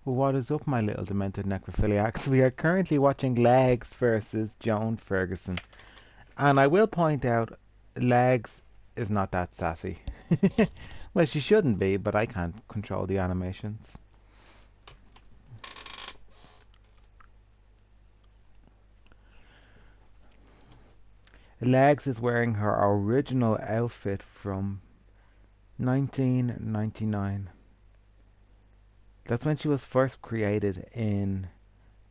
Well, what is up, my little demented necrophiliacs? We are currently watching Legs versus Joan Ferguson. And I will point out, Legs is not that sassy. Well, she shouldn't be, but I can't control the animations. Legs is wearing her original outfit from 1999. That's when she was first created in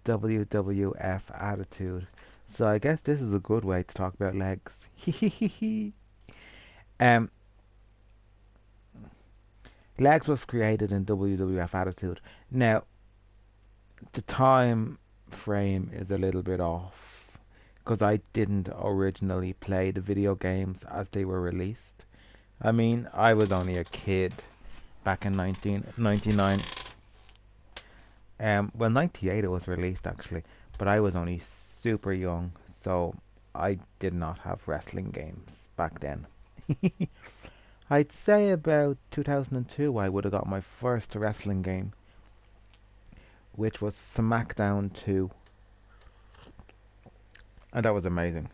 WWF Attitude. So I guess this is a good way to talk about Legs. um, Legs was created in WWF Attitude. Now, the time frame is a little bit off because I didn't originally play the video games as they were released. I mean, I was only a kid back in 1999. Well, 98 it was released actually, but I was only super young, so I did not have wrestling games back then. I'd say about 2002 I would have got my first wrestling game, which was SmackDown 2, and that was amazing.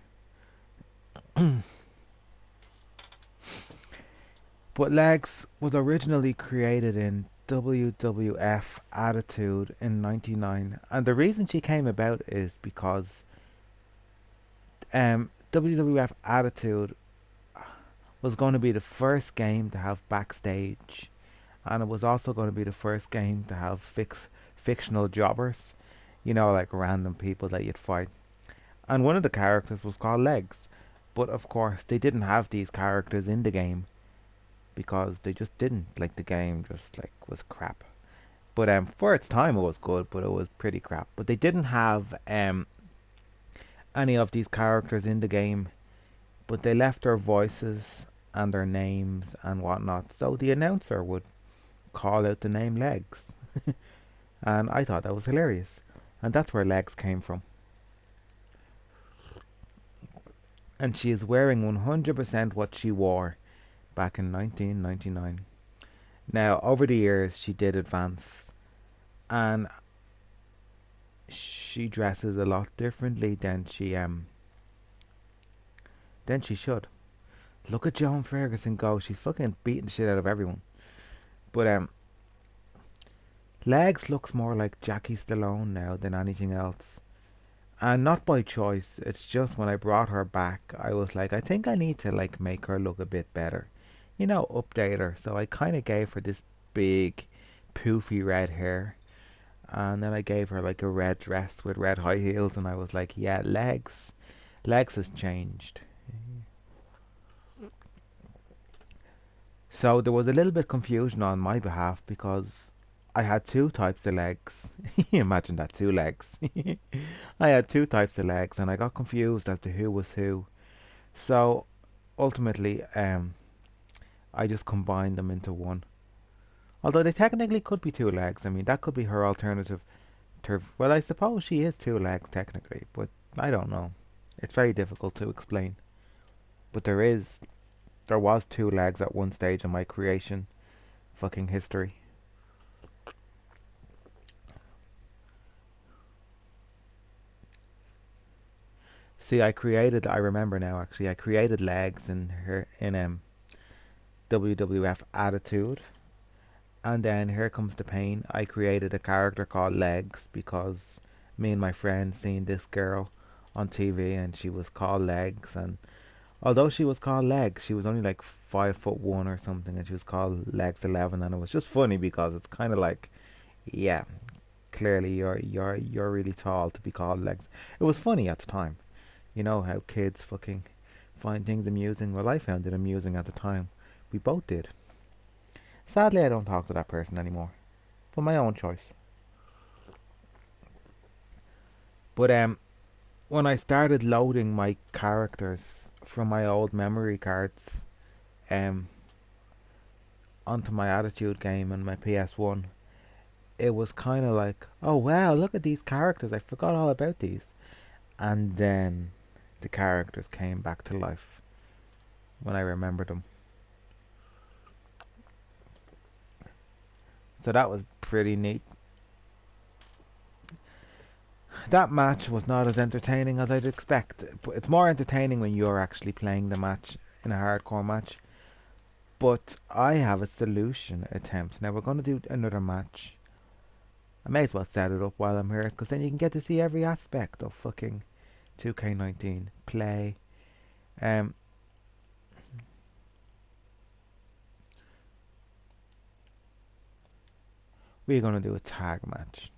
But Legs was originally created in WWF Attitude in 99, and the reason she came about is because WWF Attitude was going to be the first game to have backstage, and it was also going to be the first game to have fictional jobbers, like random people that you'd fight. And one of the characters was called Legs, but of course they didn't have these characters in the game because they just didn't. Like the game just like was crap. But for its time it was good, but it was pretty crap. But they didn't have any of these characters in the game, but they left their voices and their names and whatnot. So the announcer would call out the name Legs. And I thought that was hilarious. And that's where Legs came from. And she is wearing 100% what she wore back in 1999. Now, over the years, she did advance, and she dresses a lot differently than she should. Look at Joan Ferguson go; she's fucking beating the shit out of everyone. But Legs looks more like Jackie Stallone now than anything else, and not by choice. It's just when I brought her back, I was like, I think I need to like make her look a bit better, update her. So I kind of gave her this big, poofy red hair. And then I gave her like a red dress with red high heels, and I was like, yeah, legs has changed. So there was a little bit confusion on my behalf because I had two types of legs. Imagine that, two legs. I had two types of legs, and I got confused as to who was who. So ultimately, I just combined them into one. Although they technically could be two legs. I mean, that could be her alternative. Well, I suppose she is two legs technically, but I don't know. It's very difficult to explain. But there was two legs at one stage in my creation fucking history. See, I remember now actually, I created legs in WWF Attitude. And then here comes the pain. I created a character called Legs because me and my friend seen this girl on TV and she was called Legs, and although she was called Legs, she was only like 5'1" or something, and she was called Legs 11, and it was just funny because it's kind of like, yeah, clearly you're really tall to be called Legs. It was funny at the time. You know how kids fucking find things amusing. Well, I found it amusing at the time. We both did. Sadly, I don't talk to that person anymore, for my own choice. But when I started loading my characters from my old memory cards um onto my Attitude game and my PS1, it was kind of like, oh wow, look at these characters. I forgot all about these. And then the characters came back to life when I remembered them. So that was pretty neat. That match was not as entertaining as I'd expect. It's more entertaining when you're actually playing the match in a hardcore match. But I have a solution attempt. Now we're going to do another match. I may as well set it up while I'm here, because then you can get to see every aspect of fucking 2K19 play. Um, we're going to do a tag match.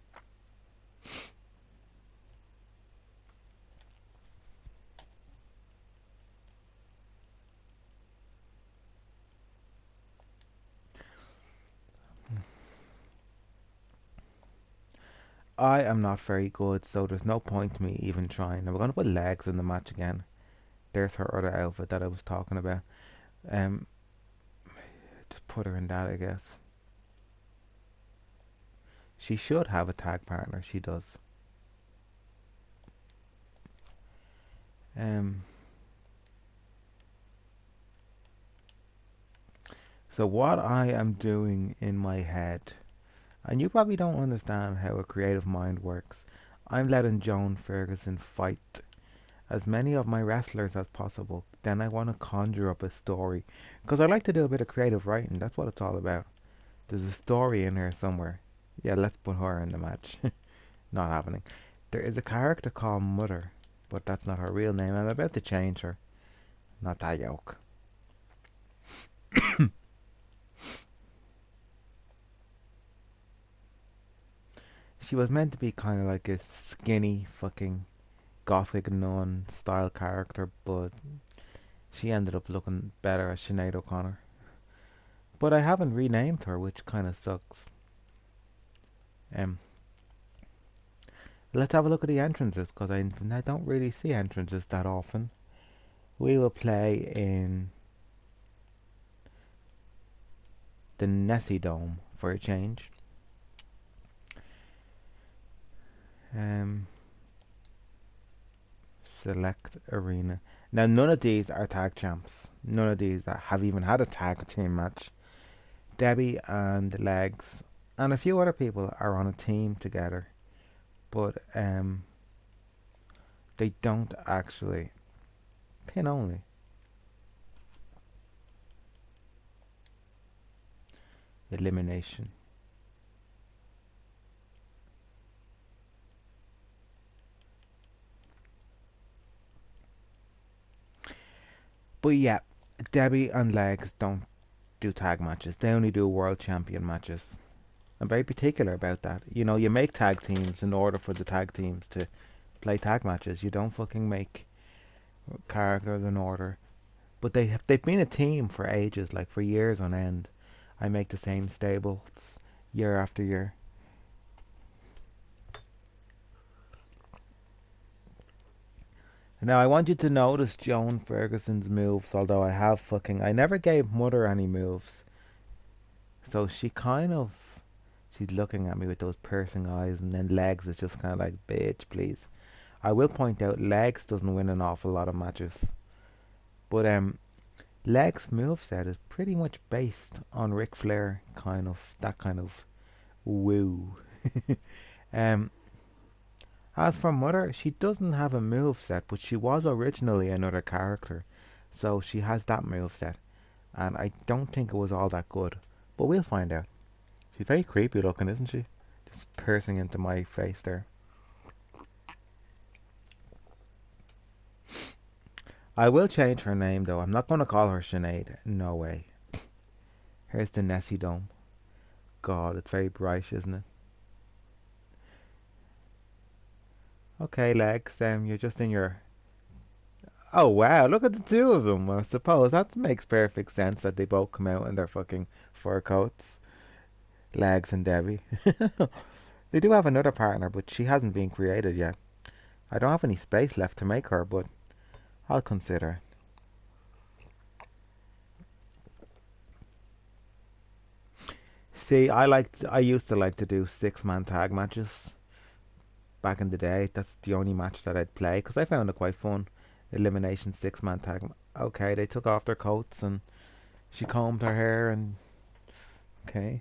I am not very good, so there's no point me even trying. Now we're going to put legs in the match again. There's her other outfit that I was talking about. Um, just put her in that, I guess. She should have a tag partner. She does. Um, so what I am doing in my head, and you probably don't understand how a creative mind works. I'm letting Joan Ferguson fight as many of my wrestlers as possible. Then I want to conjure up a story, because I like to do a bit of creative writing. That's what it's all about. There's a story in here somewhere. Yeah, let's put her in the match. Not happening. There is a character called Mother, but that's not her real name. I'm about to change her. Not that yoke. She was meant to be kind of like a skinny fucking gothic nun style character, but she ended up looking better as Sinead O'Connor. But I haven't renamed her, which kind of sucks. Um, let's have a look at the entrances, because I don't really see entrances that often. We will play in the Nessie Dome for a change. Um, select arena. Now, none of these are tag champs. None of these that have even had a tag team match. Debbie and Legs and a few other people are on a team together, but they don't actually pin only. Elimination. But yeah, Debbie and Legs don't do tag matches. They only do world champion matches. I'm very particular about that. You know, you make tag teams in order for the tag teams to play tag matches. You don't fucking make characters in order. But they've been a team for ages, like for years on end. I make the same stables year after year. Now I want you to notice Joan Ferguson's moves, although I never gave Mother any moves. So she's looking at me with those piercing eyes, and then Legs is just kind of like, bitch, please. I will point out Legs doesn't win an awful lot of matches, but Legs moveset is pretty much based on Ric Flair, kind of that kind of woo. um, as for Mother, she doesn't have a move set, but she was originally another character, so she has that move set, and I don't think it was all that good, but we'll find out. She's very creepy looking, isn't she? Just piercing into my face there. I will change her name though. I'm not going to call her Sinead. No way. Here's the Nessie Dome. God, it's very bright, isn't it? Okay, Legs. You're just in your. Oh wow! Look at the two of them. I suppose that makes perfect sense that they both come out in their fucking fur coats. Legs and Debbie. They do have another partner, but she hasn't been created yet. I don't have any space left to make her, but I'll consider. See, I used to like to do 6-man tag matches back in the day. That's the only match that I'd play because I found it quite fun. Elimination 6-man tag. Okay, they took off their coats and she combed her hair and okay,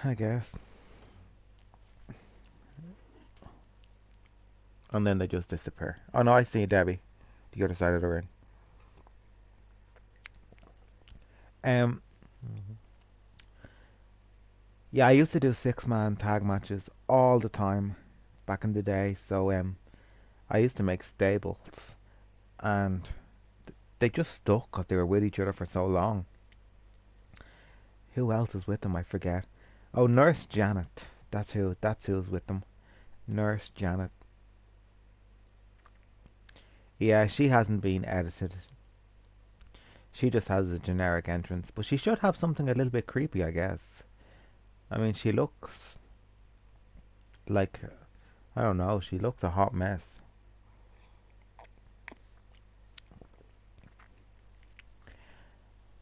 I guess. and then they just disappear. Oh no, I see Debbie, the other side of the ring. Um, yeah, I used to do 6-man tag matches all the time back in the day. So I used to make stables, and they just stuck because they were with each other for so long. Who else is with them? I forget. Oh, Nurse Janet. That's who. That's who's with them. Nurse Janet. Yeah, she hasn't been edited. She just has a generic entrance, but she should have something a little bit creepy, I guess. I mean, she looks like, I don't know, she looks a hot mess.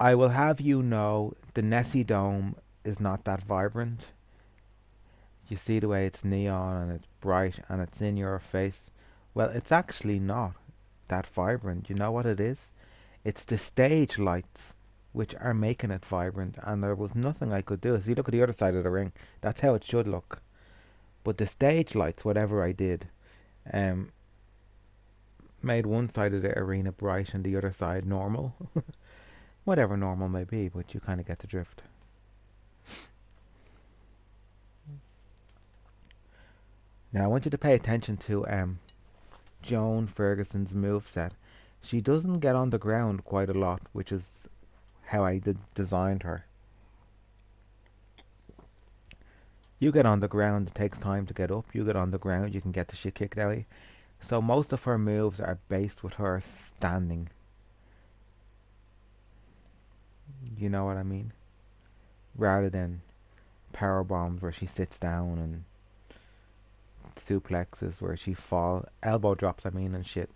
I will have you know the Nessie Dome is not that vibrant. You see the way it's neon and it's bright and it's in your face. Well, it's actually not that vibrant. You know what it is? It's the stage lights which are making it vibrant, and there was nothing I could do. See, look at the other side of the ring. That's how it should look. But the stage lights, whatever I did, um, made one side of the arena bright and the other side normal. Whatever normal may be, but you kind of get the drift. Now I want you to pay attention to Joan Ferguson's moveset. She doesn't get on the ground quite a lot, which is how I designed her. You get on the ground, it takes time to get up. You get on the ground, you can get the shit kicked out of you. So most of her moves are based with her standing. You know what I mean? Rather than power bombs where she sits down and suplexes where she fall, elbow drops I mean, and shit.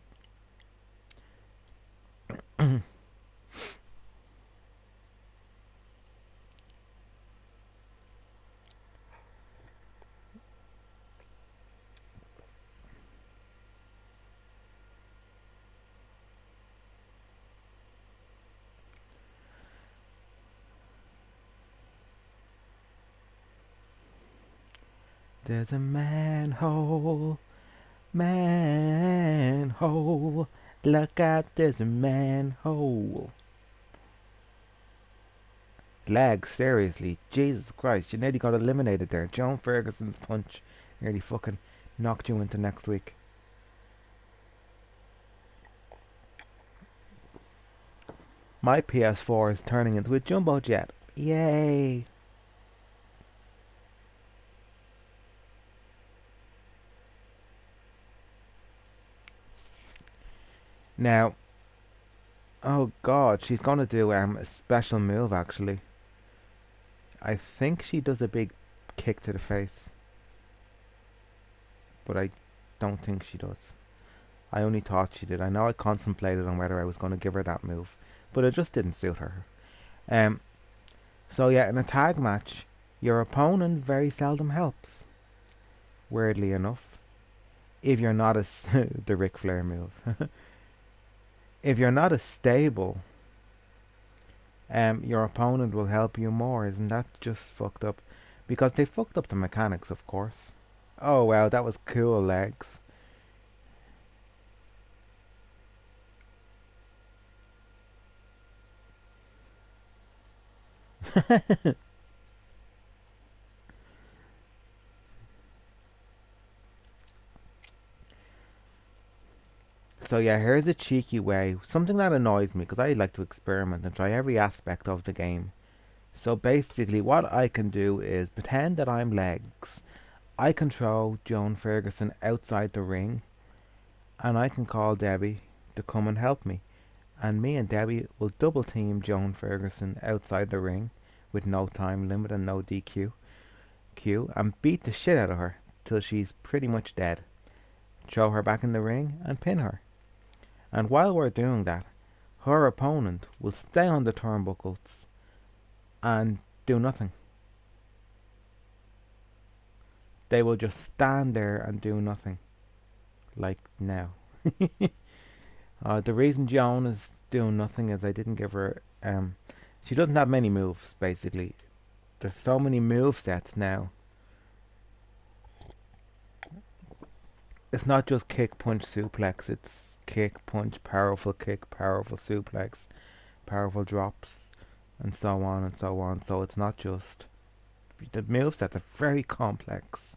There's a manhole, manhole. Look out, there's a manhole. Lag, seriously. Jesus Christ, you nearly got eliminated there. Joan Ferguson's punch nearly fucking knocked you into next week. My PS4 is turning into a jumbo jet. Yay! Now, oh god, she's gonna do a special move actually. I think she does a big kick to the face, but I don't think she does. I only thought she did. I know I contemplated on whether I was going to give her that move, but it just didn't suit her. Um, so yeah, in a tag match, your opponent very seldom helps. Weirdly enough, if you're not a the Ric Flair move, if you're not as stable, your opponent will help you more. Isn't that just fucked up? Because they fucked up the mechanics, of course. Oh wow, that was cool, legs. So yeah, here's a cheeky way, something that annoys me because I like to experiment and try every aspect of the game. So basically what I can do is pretend that I'm legs. I control Joan Ferguson outside the ring and I can call Debbie to come and help me. And me and Debbie will double team Joan Ferguson outside the ring with no time limit and no DQ and beat the shit out of her till she's pretty much dead. Throw her back in the ring and pin her. And while we're doing that, her opponent will stay on the turnbuckles and do nothing. They will just stand there and do nothing. Like now. The reason Joan is doing nothing is I didn't give her. She doesn't have many moves, basically. There's so many move sets now. It's not just kick, punch, suplex. It's kick, punch, powerful suplex, powerful drops, and so on and so on. So it's not just the movesets are very complex.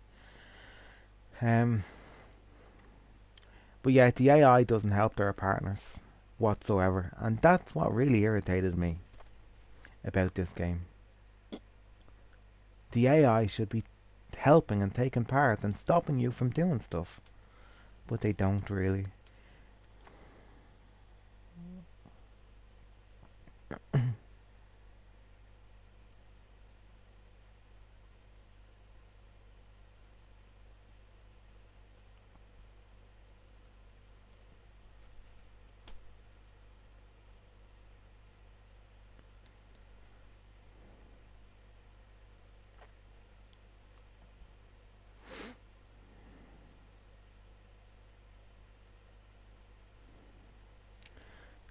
Um, but yeah, the AI doesn't help their partners whatsoever, and that's what really irritated me about this game. The AI should be helping and taking part and stopping you from doing stuff, but they don't really.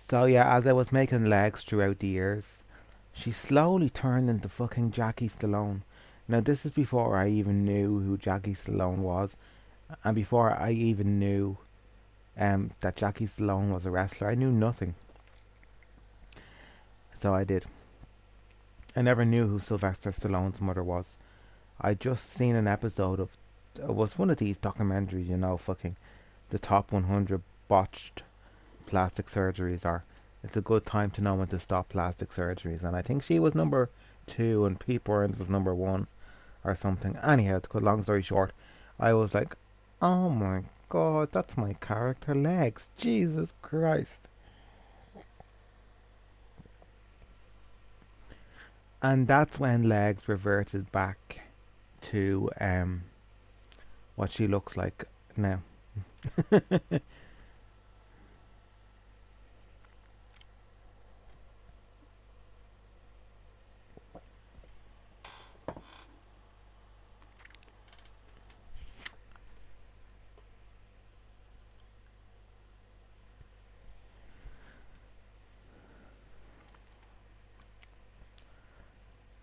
So yeah, as I was making legs throughout the years, she slowly turned into fucking Jackie Stallone. Now this is before I even knew who Jackie Stallone was, and before I even knew that Jackie Stallone was a wrestler. I knew nothing, so I did. I never knew who Sylvester Stallone's mother was. I just seen an episode of it was one of these documentaries, fucking the top 100 botched plastic surgeries are. It's a good time to know when to stop plastic surgeries, and I think she was number two and Pete Burns was number one or something. Anyhow, to cut long story short, I was like, oh my god, that's my character legs. Jesus Christ. And that's when legs reverted back to what she looks like now.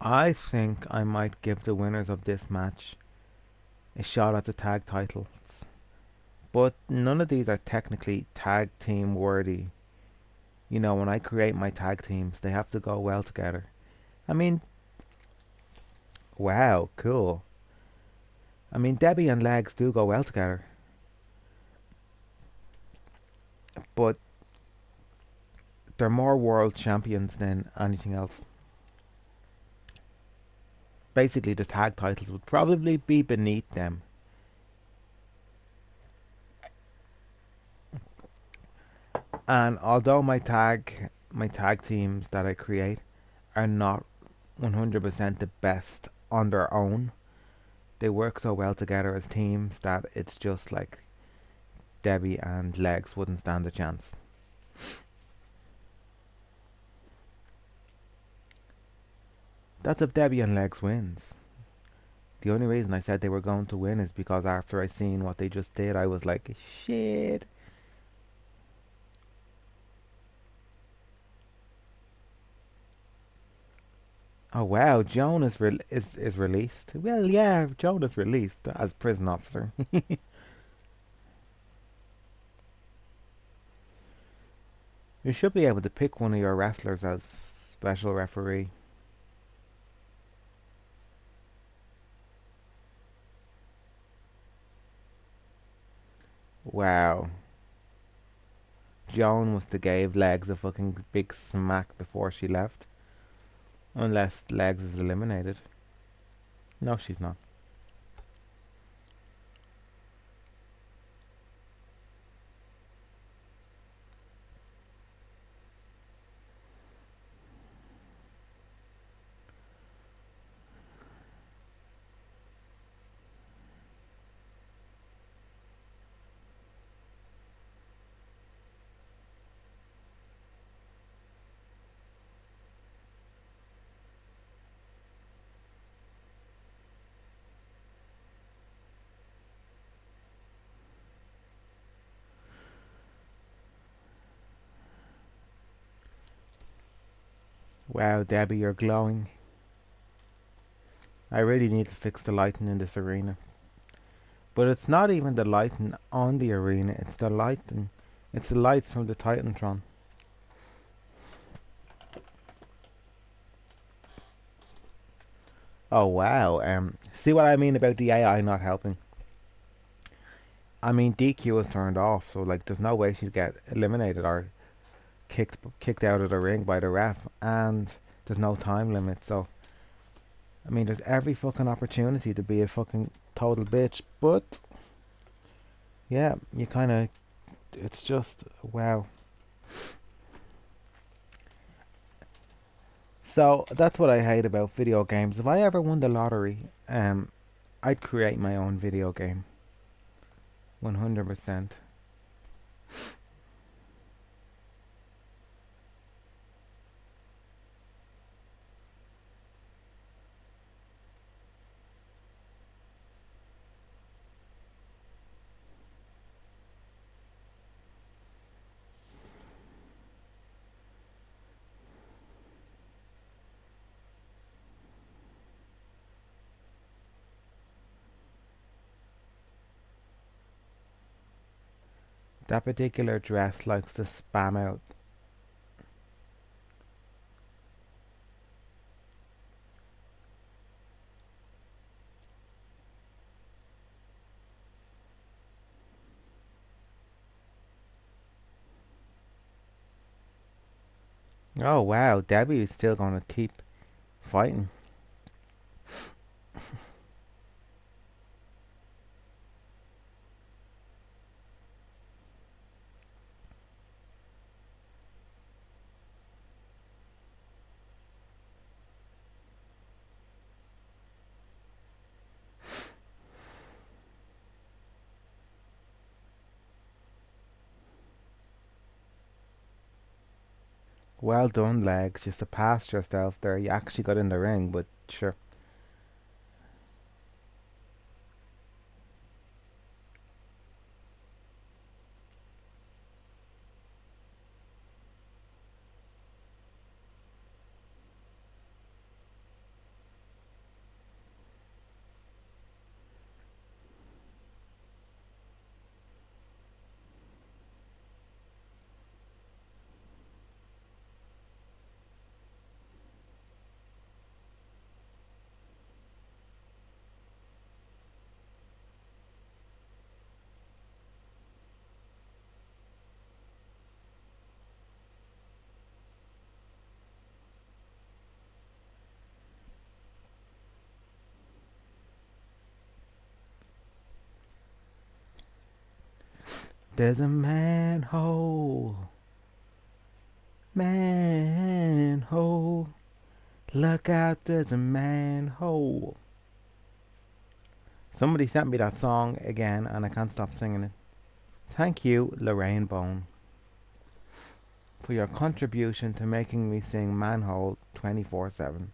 I think I might give the winners of this match a shot at the tag titles. But none of these are technically tag team worthy. When I create my tag teams, they have to go well together. I mean, wow, cool. I mean, Debbie and Legs do go well together, but they're more world champions than anything else. Basically, the tag titles would probably be beneath them. And although my tag teams that I create are not 100% the best on their own, they work so well together as teams that it's just like Debbie and Legs wouldn't stand a chance. That's if Debbie and Legs wins. The only reason I said they were going to win is because after I seen what they just did, I was like, shit. Oh wow, Joan is released. Well, yeah, Joan is released as prison officer. You should be able to pick one of your wrestlers as special referee. Wow. Joan must have gave Legs a fucking big smack before she left. Unless Legs is eliminated. No, she's not. Wow, Debbie, you're glowing. I really need to fix the lighting in this arena. But it's not even the lighting on the arena, it's the lighting. It's the lights from the Titantron. Oh wow. See what I mean about the AI not helping? I mean DQ was turned off, so like there's no way she'd get eliminated or kicked out of the ring by the ref, and there's no time limit. So I mean, there's every fucking opportunity to be a fucking total bitch, but yeah, you kind of, it's just wow. So that's what I hate about video games. If I ever won the lottery, I'd create my own video game, 100%. That particular dress likes to spam out. Oh wow, Debbie is still gonna keep fighting. Well done, Legs. You surpassed yourself there. You actually got in the ring, but sure. There's a manhole, manhole. Look out, there's a manhole. Somebody sent me that song again, and I can't stop singing it. Thank you, Lorraine Bone, for your contribution to making me sing Manhole 24/7.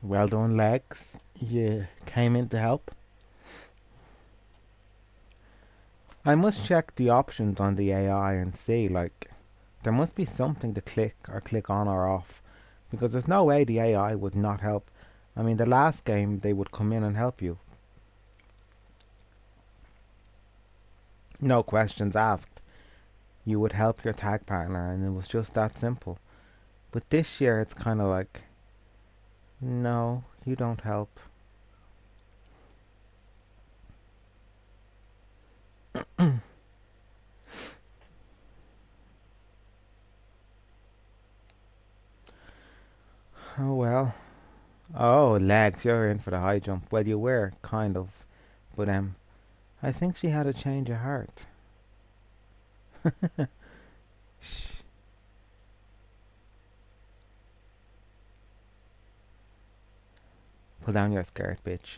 Well done, Lex. You came in to help. I must check the options on the AI and see, like, there must be something to click on or off. Because there's no way the AI would not help. I mean, the last game, they would come in and help you. No questions asked. You would help your tag partner, and it was just that simple. But this year, it's kind of like, no, you don't help. Oh well. Oh, legs, you're in for the high jump. Well, you were, kind of. But, I think she had a change of heart. Shh. Pull down your skirt, bitch.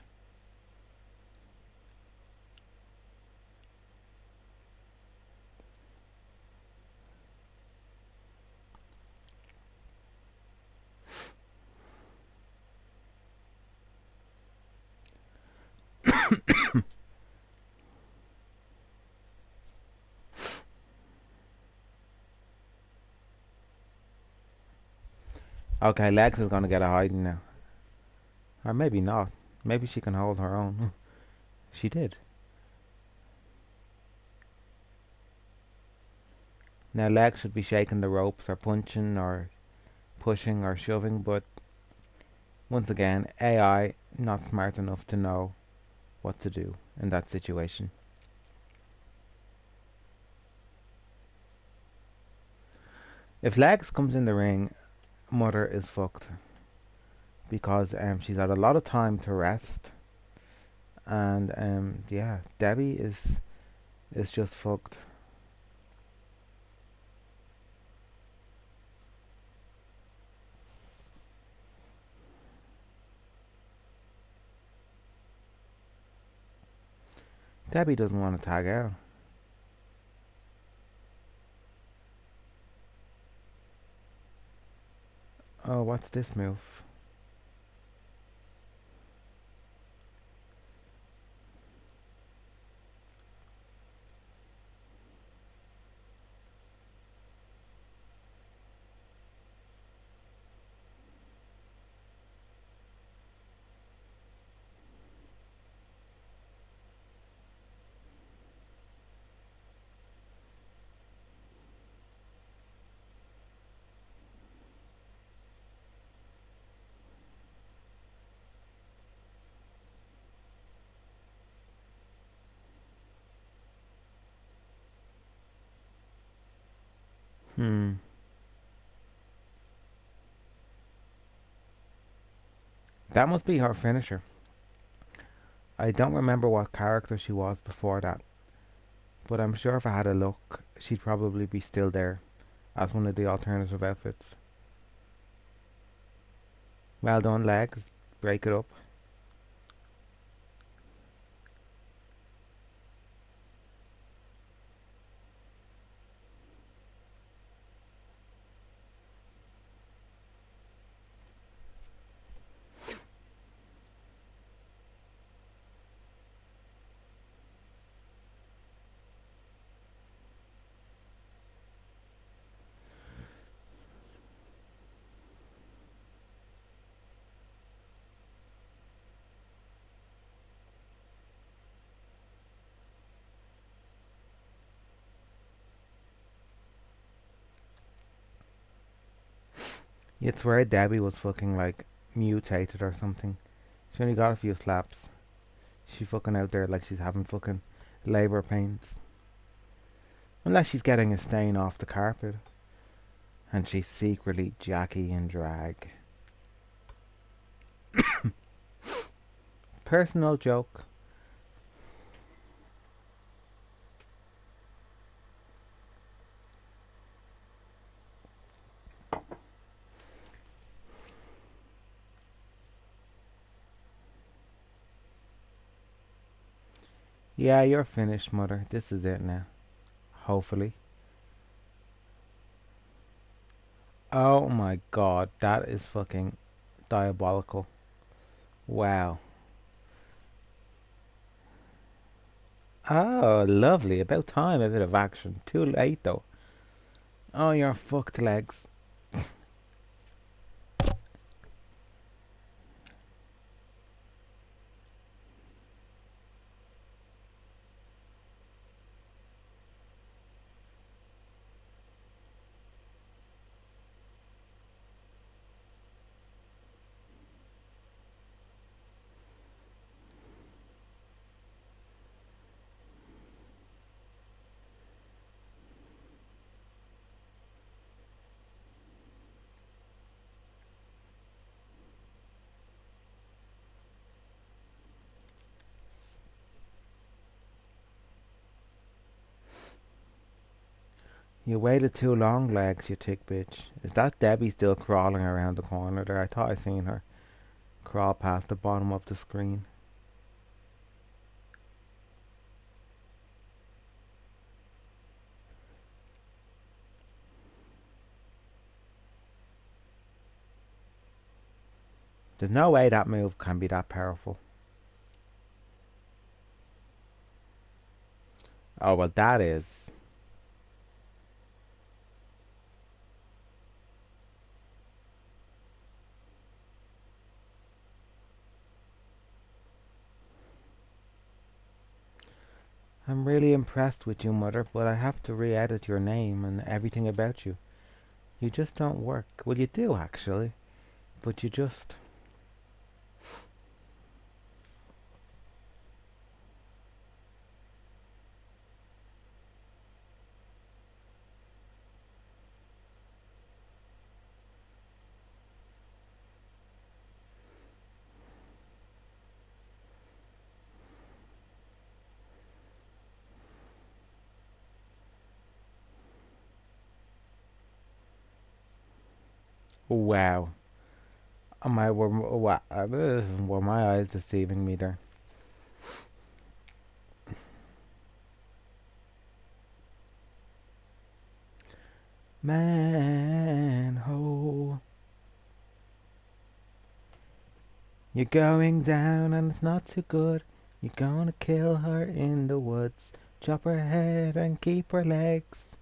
Okay, Lex is gonna get a hiding now. Or maybe not. Maybe she can hold her own. She did. Now Lex should be shaking the ropes or punching or pushing or shoving, but once again, AI not smart enough to know what to do in that situation. If Lex comes in the ring, Mother is fucked because she's had a lot of time to rest, and yeah, Debbie is just fucked. Debbie doesn't want to tag out. Oh, what's this move? Hmm. That must be her finisher. I don't remember what character she was before that, but I'm sure if I had a look, she'd probably be still there as one of the alternative outfits. Well done, legs. Break it up. You'd swear Debbie was fucking like mutated or something. She only got a few slaps. She fucking out there like she's having fucking labour pains. Unless she's getting a stain off the carpet. And she's secretly Jackie in drag. Personal joke. Yeah, you're finished, mother. This is it now. Hopefully. Oh my god, that is fucking diabolical. Wow. Oh, lovely. About time, a bit of action. Too late though. Oh, you're fucked, legs. You waited too long, legs, you tick bitch. Is that Debbie still crawling around the corner there? I thought I seen her crawl past the bottom of the screen. There's no way that move can be that powerful. Oh, well, that is. really impressed with you, Mother, but I have to re-edit your name and everything about you. You just don't work. Well, you do, actually, but you just... Wow. This is where my eyes deceiving me there. Manhole. You're going down and it's not too good. You're gonna kill her in the woods. Chop her head and keep her legs.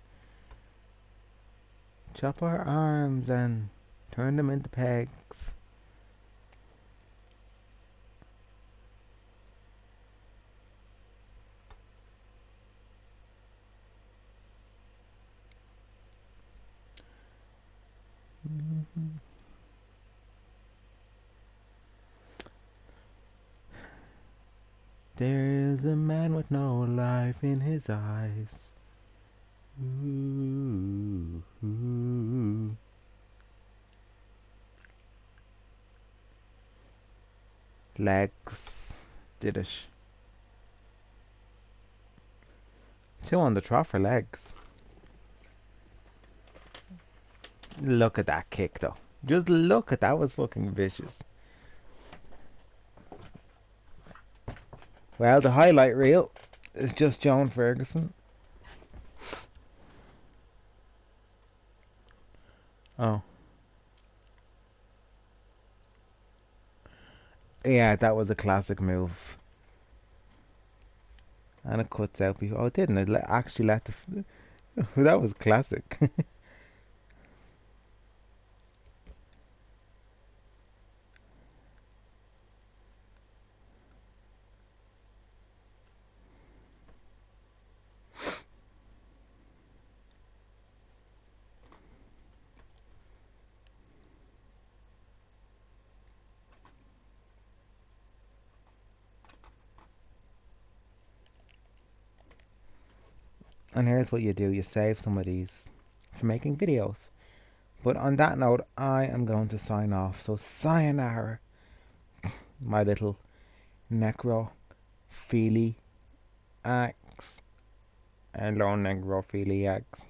Chop her arms and turn them into pegs. Mhm. There is a man with no life in his eyes. Ooh, ooh. Legs. Did it. Two on the trot for legs. Look at that kick though. Just look at that was fucking vicious. Well, the highlight reel is just Joan Ferguson. Oh. Yeah, that was a classic move. And it cuts out before. Oh, it didn't. It actually let the... that was classic. And here's what you do. You save some of these for making videos. But on that note, I am going to sign off. So sayonara, my little necrophiliacs. Hello, necrophiliacs.